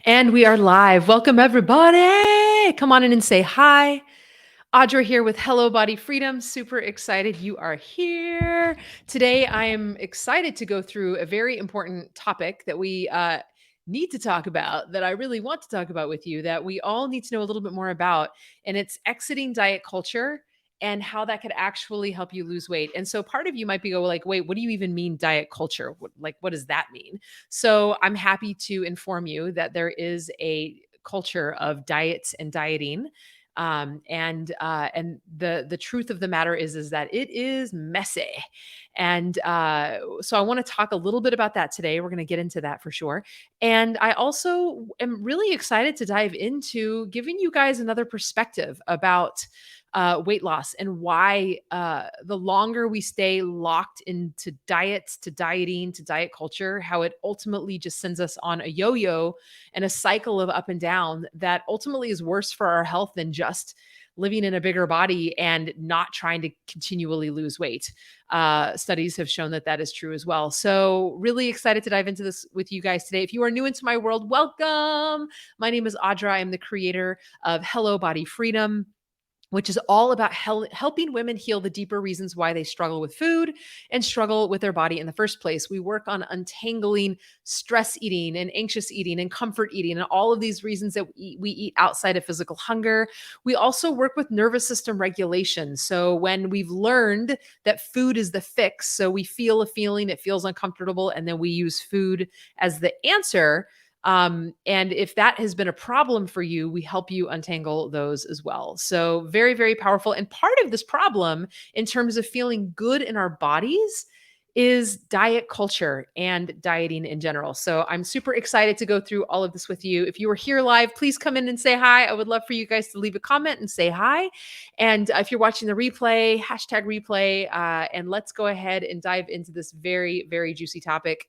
And we are live. Welcome, everybody. Come on in and say hi. Audra here with Hello Body Freedom. Super excited you are here. Today, I am excited to go through a very important topic that we need to talk about, that I really want to talk about with you, that we all need to know a little bit more about. And it's exiting diet culture and how that could actually help you lose weight. And so part of you might be go like, wait, what do you even mean diet culture? What does that mean? So I'm happy to inform you that there is a culture of diets and dieting, and the truth of the matter is that it is messy. And so I want to talk a little bit about that today. We're going to get into that for sure. And I also am really excited to dive into giving you guys another perspective about weight loss and why the longer we stay locked into diets, to dieting, to diet culture, how it ultimately just sends us on a yo-yo and a cycle of up and down that ultimately is worse for our health than just living in a bigger body and not trying to continually lose weight. Studies have shown that that is true as well. So really excited to dive into this with you guys today. If you are new into my world, welcome. My name is Audra. I'm the creator of Hello Body Freedom, which is all about helping women heal the deeper reasons why they struggle with food and struggle with their body in the first place. We work on untangling stress eating and anxious eating and comfort eating and all of these reasons that we eat outside of physical hunger. We also work with nervous system regulation. So when we've learned that food is the fix, so we feel a feeling, it feels uncomfortable, and then we use food as the answer. And if that has been a problem for you, we help you untangle those as well. So very, very powerful. And part of this problem in terms of feeling good in our bodies is diet culture and dieting in general. So I'm super excited to go through all of this with you. If you are here live, please come in and say hi. I would love for you guys to leave a comment and say hi. And if you're watching the replay, hashtag replay, and let's go ahead and dive into this very, very juicy topic,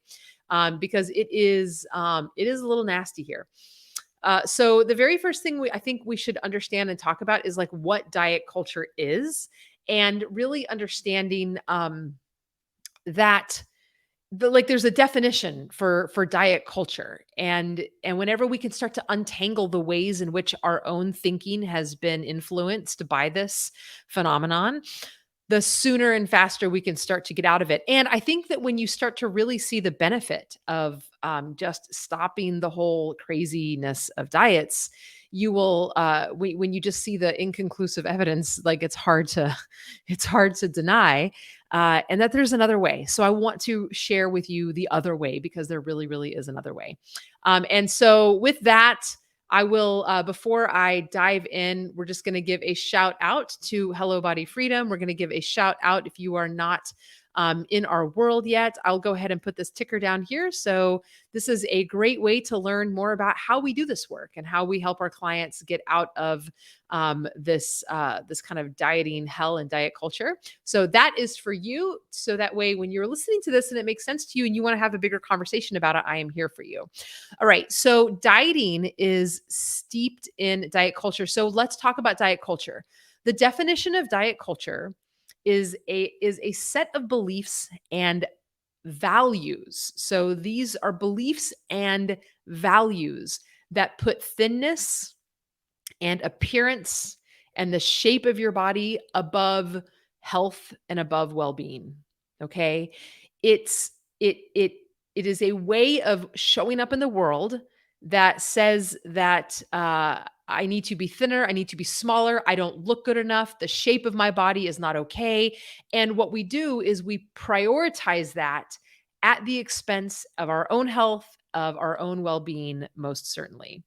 because it is a little nasty here. So the very first thing I think we should understand and talk about is like what diet culture is, and really understanding that there's a definition for diet culture, and whenever we can start to untangle the ways in which our own thinking has been influenced by this phenomenon, the sooner and faster we can start to get out of it. And I think that when you start to really see the benefit of just stopping the whole craziness of diets, you will, when you just see the inconclusive evidence, like it's hard to deny, and that there's another way. So I want to share with you the other way, because there really, really is another way. And so with that, I will, before I dive in, we're just going to give a shout out to Hello Body Freedom. We're going to give a shout out if you are not in our world yet. I'll go ahead and put this ticker down here. So this is a great way to learn more about how we do this work and how we help our clients get out of this kind of dieting hell and diet culture. So that is for you. So that way, when you're listening to this and it makes sense to you and you want to have a bigger conversation about it, I am here for you. All right. So dieting is steeped in diet culture. So let's talk about diet culture. The definition of diet culture is a set of beliefs and values. So these are beliefs and values that put thinness and appearance and the shape of your body above health and above well-being. Okay? It's it it it is a way of showing up in the world that says that I need to be thinner, I need to be smaller, I don't look good enough, the shape of my body is not okay. And what we do is we prioritize that at the expense of our own health, of our own well being, most certainly.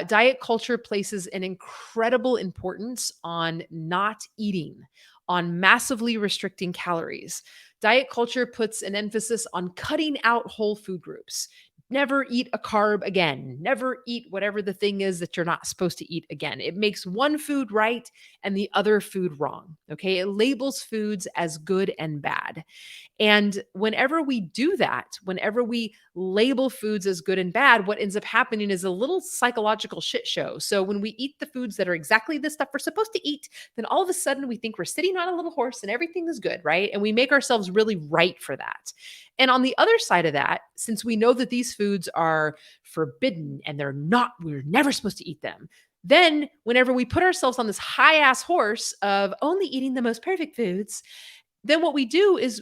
Diet culture places an incredible importance on not eating, on massively restricting calories. Diet culture puts an emphasis on cutting out whole food groups. Never eat a carb again. Never eat whatever the thing is that you're not supposed to eat again. It makes one food right and the other food wrong. Okay. It labels foods as good and bad. And whenever we do that, whenever we label foods as good and bad, what ends up happening is a little psychological shit show. So when we eat the foods that are exactly the stuff we're supposed to eat, then all of a sudden we think we're sitting on a little horse and everything is good, right? And we make ourselves really right for that. And on the other side of that, since we know that these foods are forbidden and we're never supposed to eat them, then whenever we put ourselves on this high ass horse of only eating the most perfect foods, then what we do is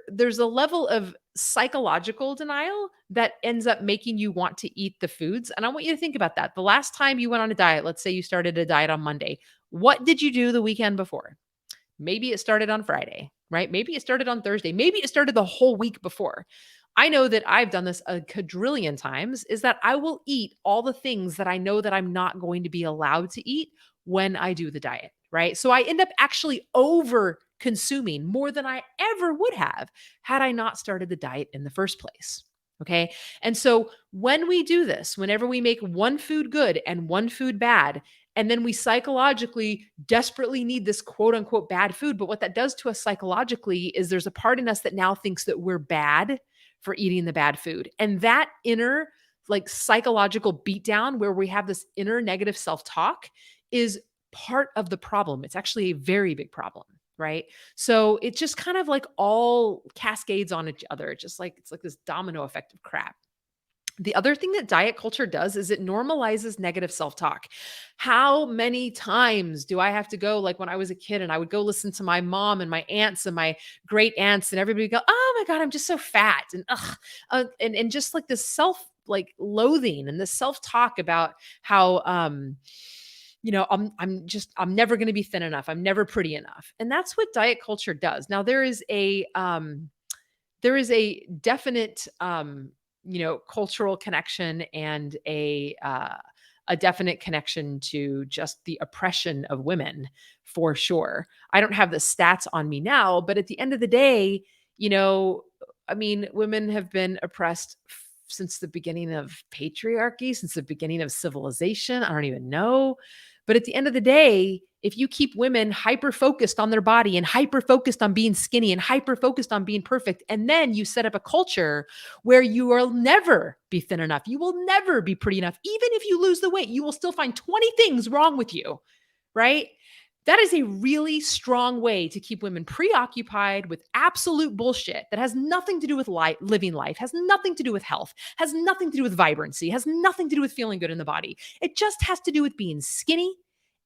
there's a level of psychological denial that ends up making you want to eat the foods. And I want you to think about that. The last time you went on a diet, let's say you started a diet on Monday, what did you do the weekend before? Maybe it started on Friday, right? Maybe it started on Thursday. Maybe it started the whole week before. I know that I've done this a quadrillion times is that I will eat all the things that I know that I'm not going to be allowed to eat when I do the diet, right? So I end up actually over consuming more than I ever would have had I not started the diet in the first place. Okay. And so when we do this, whenever we make one food good and one food bad, and then we psychologically desperately need this quote unquote bad food. But what that does to us psychologically is there's a part in us that now thinks that we're bad for eating the bad food. And that inner, like psychological beatdown where we have this inner negative self talk is part of the problem. It's actually a very big problem. Right. So it just kind of like all cascades on each other. It's like this domino effect of crap. The other thing that diet culture does is it normalizes negative self talk. How many times do I have to go, like when I was a kid and I would go listen to my mom and my aunts and my great aunts, and everybody would go, oh my God, I'm just so fat. And, ugh, and just like this self like loathing and this self talk about how, I'm never going to be thin enough. I'm never pretty enough. And that's what diet culture does. Now there is a definite cultural connection and a definite connection to just the oppression of women for sure. I don't have the stats on me now, but at the end of the day, women have been oppressed since the beginning of patriarchy, since the beginning of civilization. I don't even know. But at the end of the day, if you keep women hyper focused on their body and hyper focused on being skinny and hyper focused on being perfect, and then you set up a culture where you will never be thin enough, you will never be pretty enough. Even if you lose the weight, you will still find 20 things wrong with you, right? That is a really strong way to keep women preoccupied with absolute bullshit that has nothing to do with living life, has nothing to do with health, has nothing to do with vibrancy, has nothing to do with feeling good in the body. It just has to do with being skinny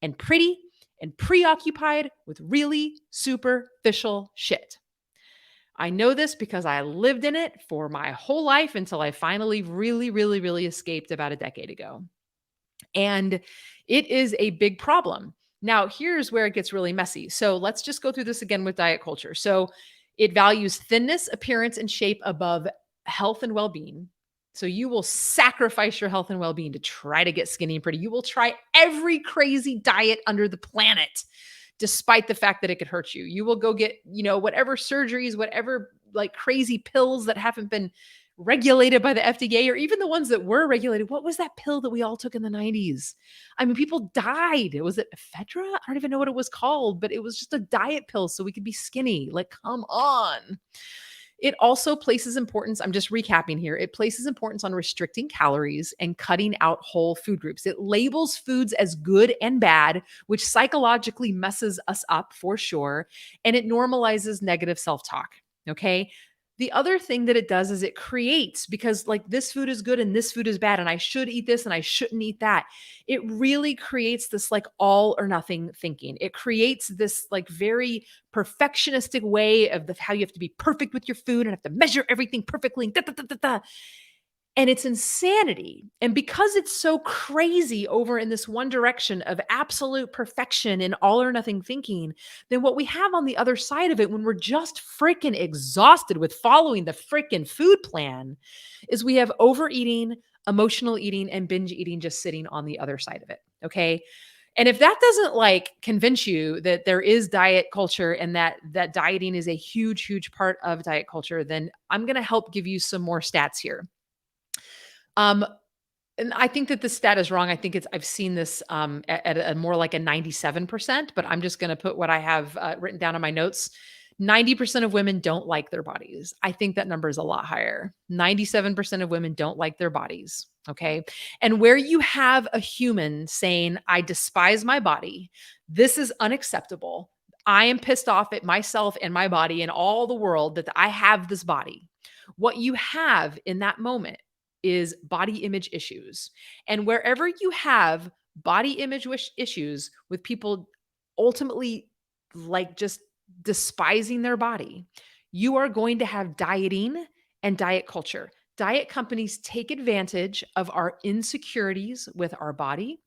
and pretty and preoccupied with really superficial shit. I know this because I lived in it for my whole life until I finally really, really, really escaped about a decade ago. And it is a big problem. Now, here's where it gets really messy. So let's just go through this again with diet culture. So it values thinness, appearance, and shape above health and well being. So you will sacrifice your health and well being to try to get skinny and pretty. You will try every crazy diet under the planet, despite the fact that it could hurt you. You will go get, whatever surgeries, whatever like crazy pills that haven't been regulated by the FDA or even the ones that were regulated. What was that pill that we all took in the 90s? I mean, people died. Was it ephedra? I don't even know what it was called, but it was just a diet pill so we could be skinny. Like, come on. It also places importance, I'm just recapping here. It places importance on restricting calories and cutting out whole food groups. It labels foods as good and bad, which psychologically messes us up for sure. And it normalizes negative self talk. Okay. The other thing that it does is it creates, because like this food is good and this food is bad, and I should eat this and I shouldn't eat that. It really creates this like all or nothing thinking. It creates this like very perfectionistic way of how you have to be perfect with your food and have to measure everything perfectly. Da, da, da, da, da. And it's insanity. And because it's so crazy over in this one direction of absolute perfection and all or nothing thinking, then what we have on the other side of it, when we're just freaking exhausted with following the freaking food plan, is we have overeating, emotional eating, and binge eating just sitting on the other side of it. Okay. And if that doesn't like convince you that there is diet culture and that dieting is a huge, huge part of diet culture, then I'm going to help give you some more stats here. Um, and I think that the stat is wrong. I think I've seen this at a more like a 97%, but I'm just going to put what I have written down in my notes. 90% of women don't like their bodies. I think that number is a lot higher. 97% of women don't like their bodies. Okay. And where you have a human saying, I despise my body, this is unacceptable. I am pissed off at myself and my body and all the world that I have this body. What you have in that moment is body image issues. And wherever you have body image issues with people ultimately like just despising their body, you are going to have dieting and diet culture. Diet companies take advantage of our insecurities with our body,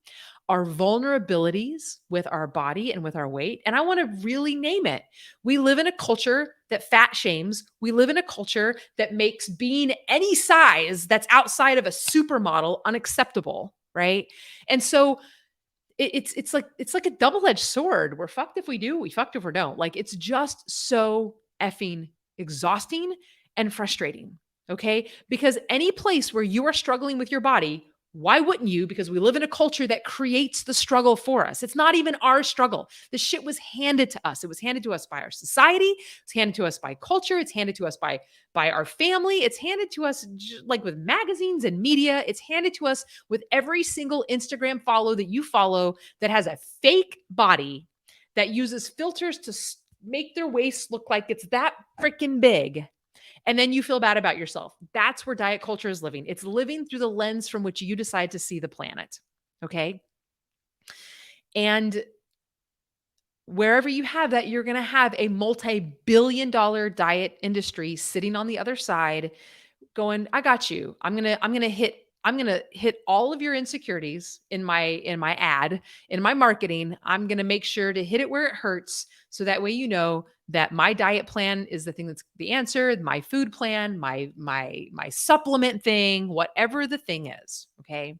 our vulnerabilities with our body and with our weight. And I want to really name it. We live in a culture that fat shames. We live in a culture that makes being any size that's outside of a supermodel unacceptable, right? And so it's like a double-edged sword. We're fucked if we do, we fucked if we don't. Like it's just so effing exhausting and frustrating. Okay? Because any place where you are struggling with your body, why wouldn't you? Because we live in a culture that creates the struggle for us. It's not even our struggle. The shit was handed to us. It was handed to us by our society. It's handed to us by culture. It's handed to us by our family. It's handed to us like with magazines and media. It's handed to us with every single Instagram follow that you follow that has a fake body that uses filters to make their waist look like it's that freaking big. And then you feel bad about yourself. That's where diet culture is living. It's living through the lens from which you decide to see the planet. Okay. And wherever you have that, you're going to have a multi-billion-dollar diet industry sitting on the other side going, I got you. I'm going to hit all of your insecurities in my ad, in my marketing. I'm going to make sure to hit it where it hurts so that way you know that my diet plan is the thing that's the answer, my food plan, my supplement thing, whatever the thing is, okay?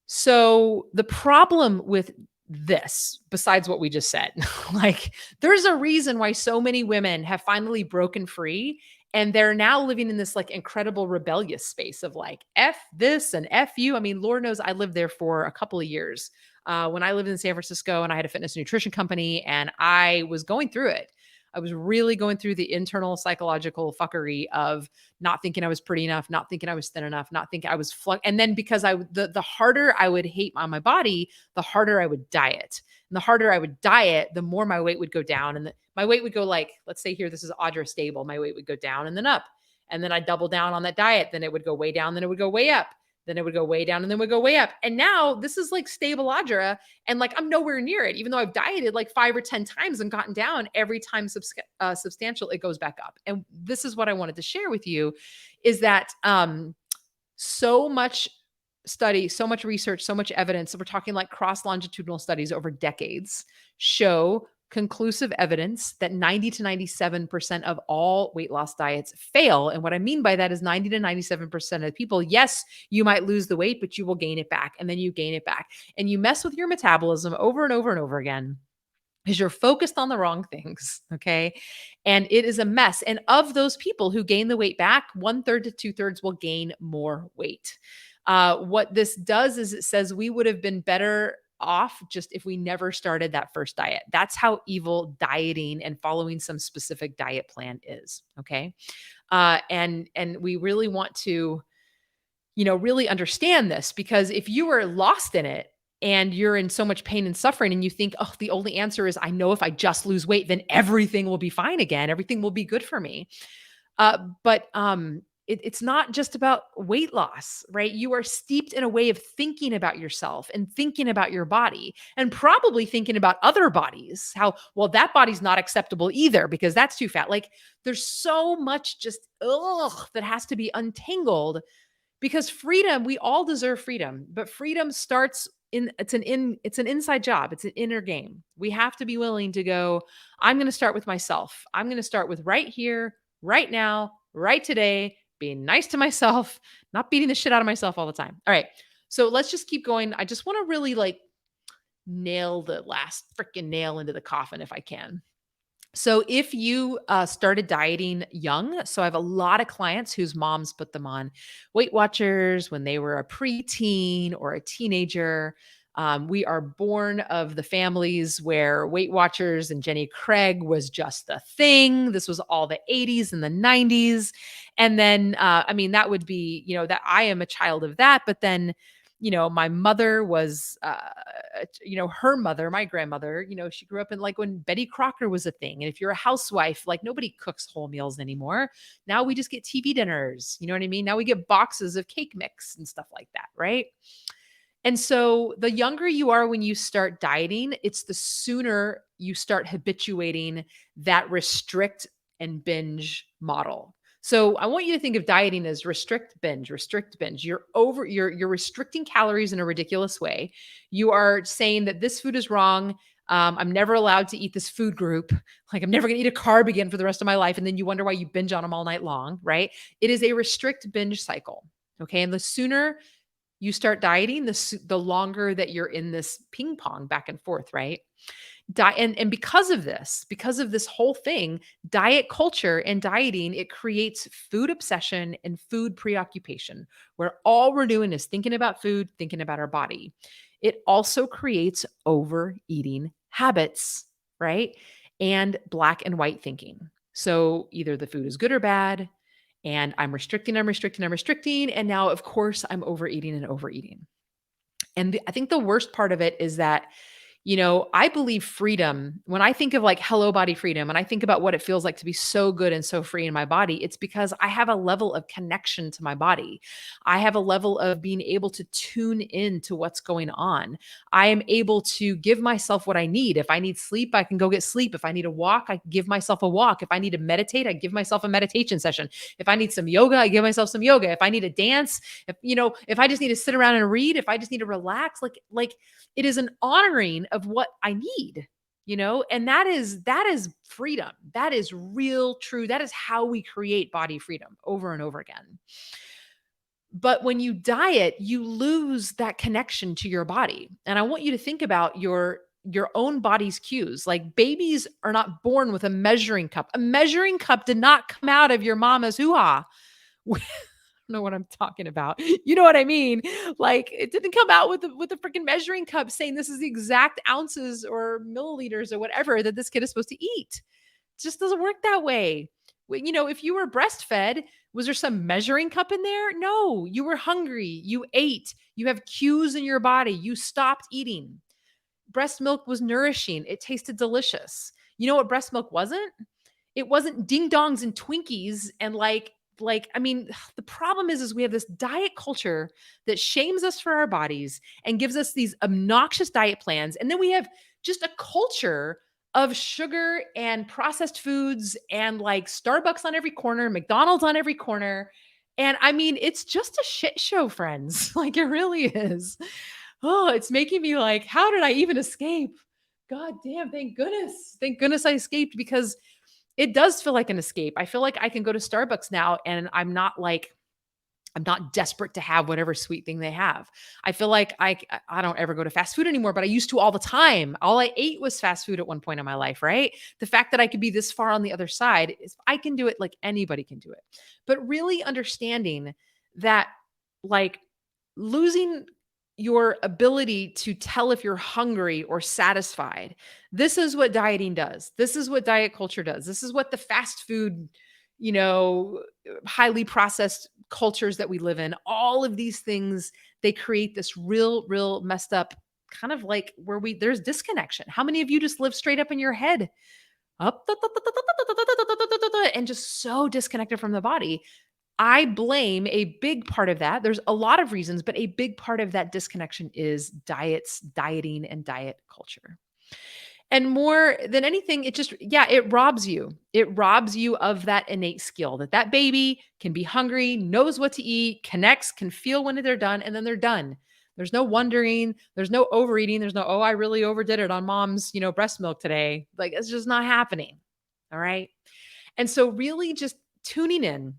So the problem with this, besides what we just said, like there's a reason why so many women have finally broken free and they're now living in this like incredible rebellious space of like F this and F you. I mean, Lord knows I lived there for a couple of years when I lived in San Francisco and I had a fitness nutrition company and I was going through it. I was really going through the internal psychological fuckery of not thinking I was pretty enough, not thinking I was thin enough, not thinking I was and then because the harder I would hate on my body, the harder I would diet. And the harder I would diet, the more my weight would go down and my weight would go like, let's say here this is Audra stable, my weight would go down and then up. And then I'd double down on that diet, then it would go way down, then it would go way up. Then it would go way down and then would go way up. And now this is like stable Audra. And like I'm nowhere near it, even though I've dieted like 5 or 10 times and gotten down every time substantial, it goes back up. And this is what I wanted to share with you is that so much study, so much research, so much evidence. So we're talking like cross longitudinal studies over decades show conclusive evidence that 90 to 97% of all weight loss diets fail. And what I mean by that is 90 to 97% of people, yes, you might lose the weight, but you will gain it back. And then you gain it back. And you mess with your metabolism over and over and over again because you're focused on the wrong things. Okay. And it is a mess. And of those people who gain the weight back, 1/3 to 2/3 will gain more weight. What this does is it says we would have been better off just if we never started that first diet. That's how evil dieting and following some specific diet plan is. Okay. And we really want to, really understand this because if you are lost in it and you're in so much pain and suffering and you think, oh, the only answer is I know if I just lose weight, then everything will be fine again. Everything will be good for me. But it's not just about weight loss, right? You are steeped in a way of thinking about yourself and thinking about your body and probably thinking about other bodies. How, well, that body's not acceptable either because that's too fat. Like there's so much just, that has to be untangled because freedom, we all deserve freedom, but freedom starts it's an inside job. It's an inner game. We have to be willing to go, I'm going to start with myself. I'm going to start with right here, right now, right today, being nice to myself, not beating the shit out of myself all the time. All right. So let's just keep going. I just want to really like nail the last freaking nail into the coffin if I can. So if you started dieting young, so I have a lot of clients whose moms put them on Weight Watchers when they were a preteen or a teenager. We are born of the families where Weight Watchers and Jenny Craig was just the thing. This was all the 80s and the 90s. And then, I mean, that would be, that I am a child of that. But then, my mother was, her mother, my grandmother, she grew up in like when Betty Crocker was a thing. And if you're a housewife, like nobody cooks whole meals anymore. Now we just get TV dinners. You know what I mean? Now we get boxes of cake mix and stuff like that. Right. And so the younger you are when you start dieting, it's the sooner you start habituating that restrict and binge model. So I want you to think of dieting as restrict, binge, restrict, binge. You're restricting calories in a ridiculous way. You are saying that this food is wrong. I'm never allowed to eat this food group. Like I'm never going to eat a carb again for the rest of my life. And then you wonder why you binge on them all night long, right? It is a restrict binge cycle. Okay. And the sooner you start dieting, the longer that you're in this ping pong back and forth, right? And because of this whole thing, diet culture and dieting, it creates food obsession and food preoccupation, where all we're doing is thinking about food, thinking about our body. It also creates overeating habits, right? And black and white thinking. So either the food is good or bad, and I'm restricting, I'm restricting, I'm restricting. And now, of course, I'm overeating and overeating. And I think the worst part of it is that, I believe freedom, when I think of like hello body freedom and I think about what it feels like to be so good and so free in my body, it's because I have a level of connection to my body. I have a level of being able to tune in to what's going on. I am able to give myself what I need. If I need sleep, I can go get sleep. If I need a walk, I give myself a walk. If I need to meditate, I give myself a meditation session. If I need some yoga, I give myself some yoga. If I need to dance, if I just need to sit around and read, if I just need to relax, like it is an honoring of what I need, and that is freedom. That is real, true. That is how we create body freedom over and over again. But when you diet, you lose that connection to your body. And I want you to think about your own body's cues. Like babies are not born with a measuring cup. A measuring cup did not come out of your mama's hoo-ha. Know what I'm talking about. You know what I mean? Like it didn't come out with a freaking measuring cup saying this is the exact ounces or milliliters or whatever that this kid is supposed to eat. It just doesn't work that way. If you were breastfed, was there some measuring cup in there? No, you were hungry. You ate. You have cues in your body. You stopped eating. Breast milk was nourishing. It tasted delicious. You know what breast milk wasn't? It wasn't ding dongs and Twinkies and I mean, the problem is we have this diet culture that shames us for our bodies and gives us these obnoxious diet plans. And then we have just a culture of sugar and processed foods and like Starbucks on every corner, McDonald's on every corner. And I mean, it's just a shit show, friends. Like it really is. Oh, it's making me like, how did I even escape? God damn, thank goodness. Thank goodness I escaped because it does feel like an escape. I feel like I can go to Starbucks now and I'm not desperate to have whatever sweet thing they have. I feel like I don't ever go to fast food anymore, but I used to all the time. All I ate was fast food at one point in my life, right? The fact that I could be this far on the other side is I can do it like anybody can do it. But really understanding that like losing your ability to tell if you're hungry or satisfied. This is what dieting does. This is what diet culture does. This is what the fast food, highly processed cultures that we live in, all of these things, they create this real messed up kind of like where there's disconnection. How many of you just live straight up in your head? Up and just so disconnected from the body. I blame a big part of that. There's a lot of reasons, but a big part of that disconnection is dieting and diet culture. And more than anything, it robs you. It robs you of that innate skill that baby can be hungry, knows what to eat, connects, can feel when they're done, and then they're done. There's no wondering. There's no overeating. There's no, oh, I really overdid it on mom's, breast milk today. Like it's just not happening. All right. And so really just tuning in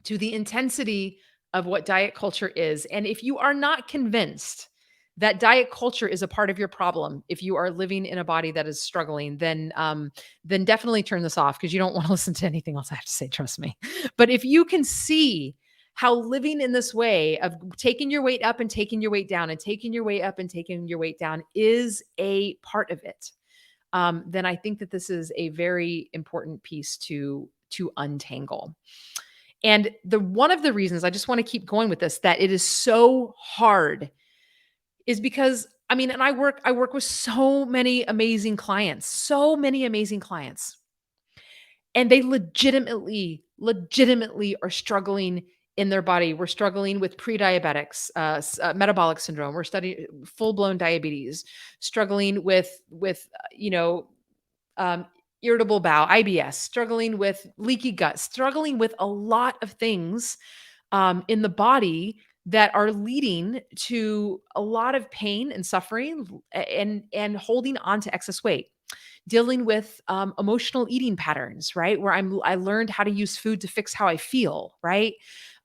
to the intensity of what diet culture is. And if you are not convinced that diet culture is a part of your problem, if you are living in a body that is struggling, then definitely turn this off because you don't want to listen to anything else I have to say, trust me. But if you can see how living in this way of taking your weight up and taking your weight down and taking your weight up and taking your weight down is a part of it, then I think that this is a very important piece to untangle. And the one of the reasons I just want to keep going with this that it is so hard is because I mean, and I work with so many amazing clients, and they legitimately are struggling in their body. We're struggling with pre-diabetics, metabolic syndrome. We're studying full-blown diabetes, struggling with um, irritable bowel, IBS, struggling with leaky gut, struggling with a lot of things in the body that are leading to a lot of pain and suffering and holding on to excess weight, dealing with emotional eating patterns, right? Where I learned how to use food to fix how I feel, right?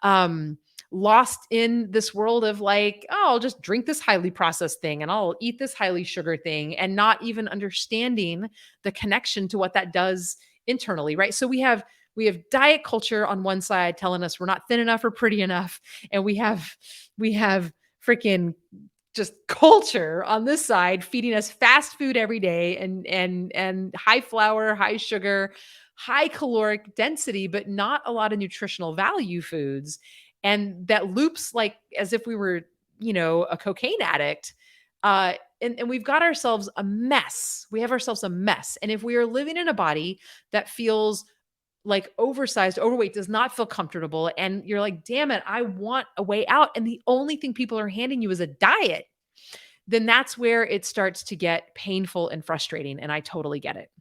Um, Lost in this world of like, oh, I'll just drink this highly processed thing and I'll eat this highly sugar thing, and not even understanding the connection to what that does internally, right? So we have diet culture on one side telling us we're not thin enough or pretty enough, and we have freaking just culture on this side feeding us fast food every day and high flour, high sugar, high caloric density, but not a lot of nutritional value foods. And that loops like as if we were, a cocaine addict. And we've got ourselves a mess. We have ourselves a mess. And if we are living in a body that feels like oversized, overweight, does not feel comfortable, and you're like, damn it, I want a way out, and the only thing people are handing you is a diet, then that's where it starts to get painful and frustrating. And I totally get it.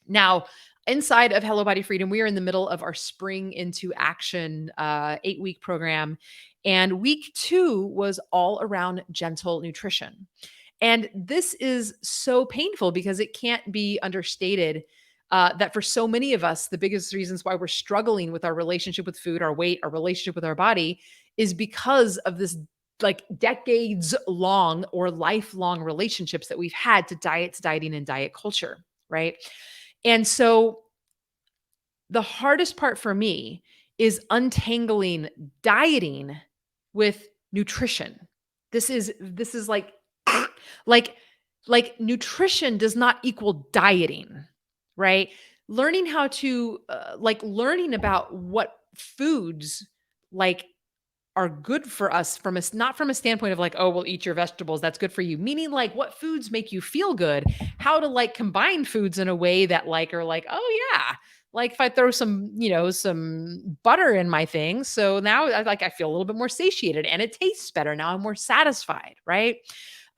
Now, inside of Hello Body Freedom, we are in the middle of our Spring into Action 8-week program. And week 2 was all around gentle nutrition. And this is so painful because it can't be understated that for so many of us, the biggest reasons why we're struggling with our relationship with food, our weight, our relationship with our body is because of this like decades long or lifelong relationships that we've had to diets, dieting, and diet culture. Right. And so the hardest part for me is untangling dieting with nutrition. This is like like nutrition does not equal dieting, right? Learning how to learning about what foods like are good for us from a not from a standpoint of like, oh, well, eat your vegetables, that's good for you. Meaning like what foods make you feel good, how to like combine foods in a way that like are like, oh yeah, like if I throw some butter in my thing, so now I feel a little bit more satiated and it tastes better. Now I'm more satisfied, right?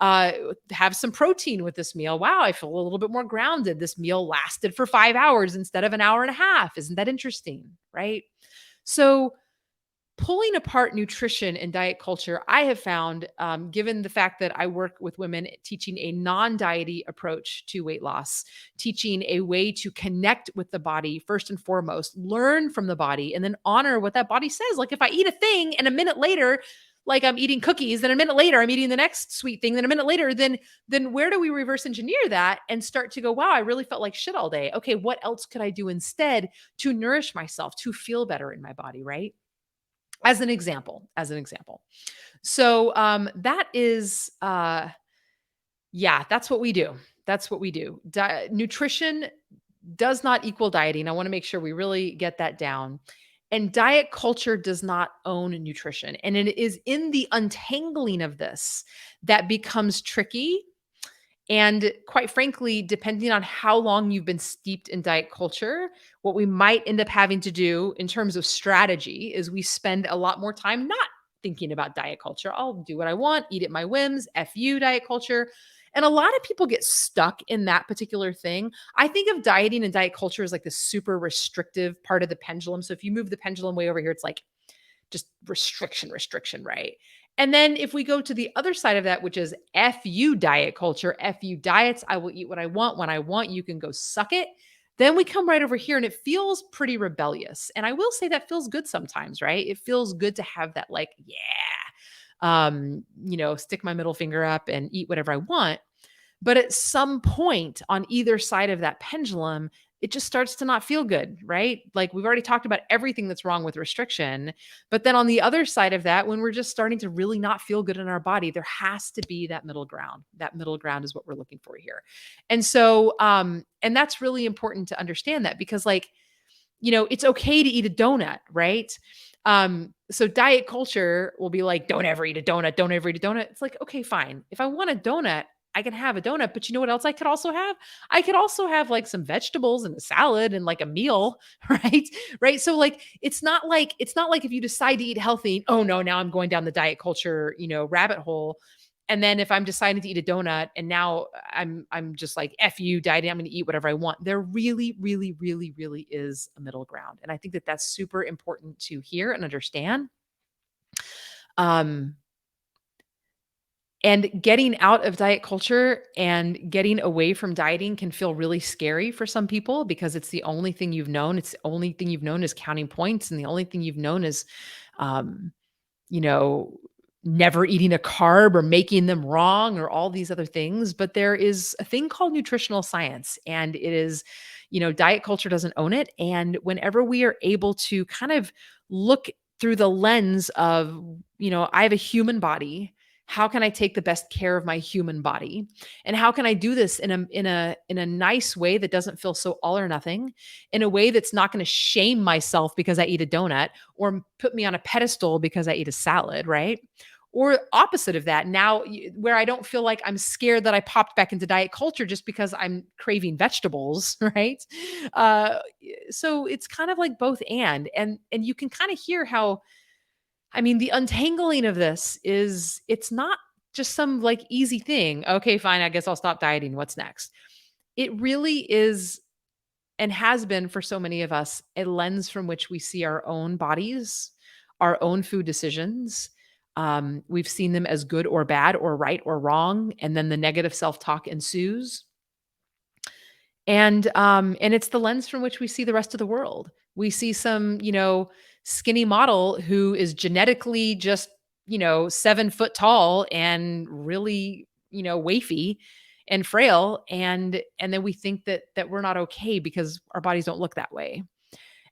Uh, have some protein with this meal. Wow, I feel a little bit more grounded. This meal lasted for 5 hours instead of an hour and a half. Isn't that interesting? Right. So pulling apart nutrition and diet culture, I have found, given the fact that I work with women teaching a non diety approach to weight loss, teaching a way to connect with the body first and foremost, learn from the body, and then honor what that body says. Like if I eat a thing and a minute later, like I'm eating cookies, then a minute later I'm eating the next sweet thing, then a minute later, then where do we reverse engineer that and start to go, wow, I really felt like shit all day. Okay, what else could I do instead to nourish myself, to feel better in my body, right? As an example. So that is yeah, that's what we do. That's what we do. Nutrition does not equal dieting. I want to make sure we really get that down. And diet culture does not own nutrition. And it is in the untangling of this that becomes tricky, and quite frankly, depending on how long you've been steeped in diet culture, what we might end up having to do in terms of strategy is we spend a lot more time not thinking about diet culture. I'll do what I want, eat at my whims, F you, diet culture. And a lot of people get stuck in that particular thing. I think of dieting and diet culture as like the super restrictive part of the pendulum. So if you move the pendulum way over here, it's like just restriction, right? And then if we go to the other side of that, which is FU diet culture, FU diets, I will eat what I want when I want, you can go suck it. Then we come right over here and it feels pretty rebellious. And I will say that feels good sometimes, right? It feels good to have that, like, yeah, stick my middle finger up and eat whatever I want. But at some point on either side of that pendulum, it just starts to not feel good, right? Like we've already talked about everything that's wrong with restriction. But then on the other side of that, when we're just starting to really not feel good in our body, there has to be that middle ground. That middle ground is what we're looking for here. And so, and that's really important to understand that because, like, it's okay to eat a donut, right? So diet culture will be like, don't ever eat a donut, don't ever eat a donut. It's like, okay, fine. If I want a donut, I can have a donut, but you know what else I could also have? I could also have like some vegetables and a salad and like a meal, right? Right. So like it's not like if you decide to eat healthy, oh no, now I'm going down the diet culture, rabbit hole. And then if I'm deciding to eat a donut and now I'm just like F you dieting, I'm going to eat whatever I want. There really, really, really, really is a middle ground. And I think that that's super important to hear and understand. Um, and getting out of diet culture and getting away from dieting can feel really scary for some people because it's the only thing you've known. It's the only thing you've known is counting points, and the only thing you've known is um, you know, never eating a carb or making them wrong or all these other things. But there is a thing called nutritional science, and it is, diet culture doesn't own it. And whenever we are able to kind of look through the lens of, I have a human body. How can I take the best care of my human body? And how can I do this in a nice way that doesn't feel so all or nothing, in a way that's not going to shame myself because I eat a donut or put me on a pedestal because I eat a salad, right? Or opposite of that, now where I don't feel like I'm scared that I popped back into diet culture just because I'm craving vegetables, right? Uh, so it's kind of like both and you can kind of hear how, I mean, the untangling of this is it's not just some like easy thing. Okay, fine, I guess I'll stop dieting. What's next? It really is and has been for so many of us a lens from which we see our own bodies, our own food decisions. We've seen them as good or bad or right or wrong, and then the negative self-talk ensues. And it's the lens from which we see the rest of the world. We see some, skinny model who is genetically just, 7 foot tall and really, wafy and frail. And then we think that we're not okay because our bodies don't look that way.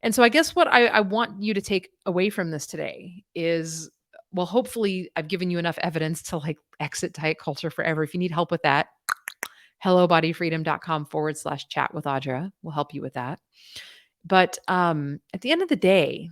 And so I guess what I want you to take away from this today is, well, hopefully I've given you enough evidence to like exit diet culture forever. If you need help with that, hellobodyfreedom.com/chat with Audra will help you with that. But at the end of the day,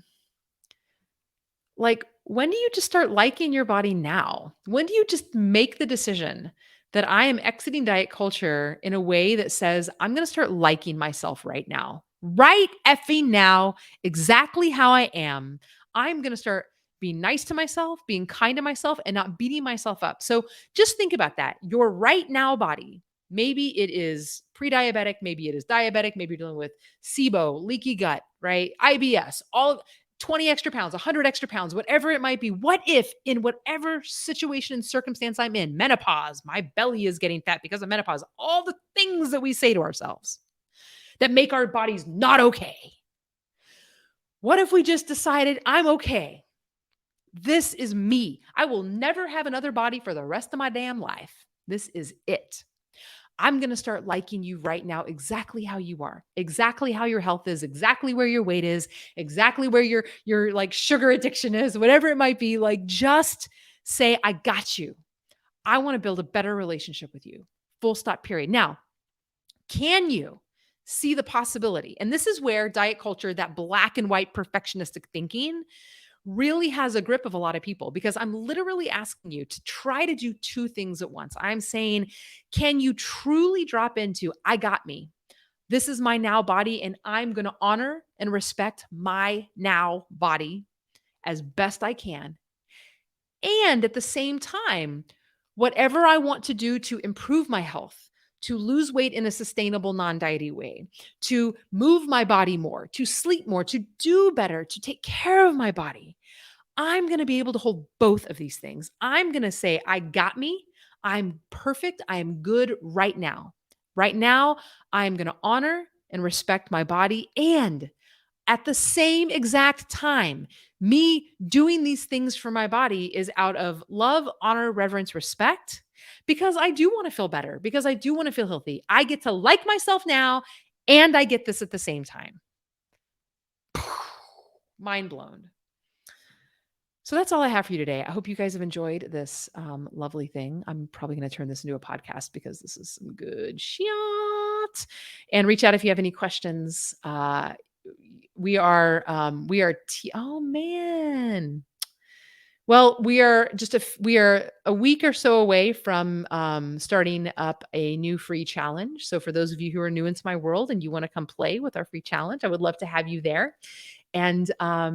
like, when do you just start liking your body now? When do you just make the decision that I am exiting diet culture in a way that says, I'm going to start liking myself right now, right effing now, exactly how I am? I'm going to start being nice to myself, being kind to myself, and not beating myself up. So just think about that. Your right now body, maybe it is pre diabetic, maybe it is diabetic, maybe you're dealing with SIBO, leaky gut, right? IBS, all 20 extra pounds, 100 extra pounds, whatever it might be. What if, in whatever situation and circumstance I'm in, menopause, my belly is getting fat because of menopause, all the things that we say to ourselves that make our bodies not okay. What if we just decided, I'm okay? This is me. I will never have another body for the rest of my damn life. This is it. I'm going to start liking you right now exactly how you are, exactly how your health is, exactly where your weight is, exactly where your like sugar addiction is, whatever it might be. Like, just say, I got you. I want to build a better relationship with you. Full stop, period. Now, can you see the possibility? And this is where diet culture, that black and white perfectionistic thinking, really has a grip of a lot of people, because I'm literally asking you to try to do two things at once. I'm saying, can you truly drop into, I got me? This is my now body, and I'm going to honor and respect my now body as best I can. And at the same time, whatever I want to do to improve my health, to lose weight in a sustainable, non diety way, to move my body more, to sleep more, to do better, to take care of my body, I'm going to be able to hold both of these things. I'm going to say, I got me. I'm perfect. I am good right now. Right now, I'm going to honor and respect my body. And at the same exact time, me doing these things for my body is out of love, honor, reverence, respect, because I do want to feel better, because I do want to feel healthy. I get to like myself now and I get this at the same time. Mind blown. So that's all I have for you today. I hope you guys have enjoyed this lovely thing. I'm probably going to turn this into a podcast because this is some good shit. And reach out if you have any questions. Oh man. Well, we are a week or so away from starting up a new free challenge. So for those of you who are new into my world and you want to come play with our free challenge, I would love to have you there. And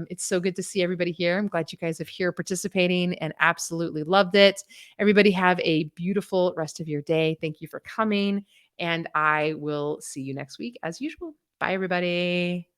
it's so good to see everybody here. I'm glad you guys are here participating and absolutely loved it. Everybody have a beautiful rest of your day. Thank you for coming. And I will see you next week as usual. Bye, everybody.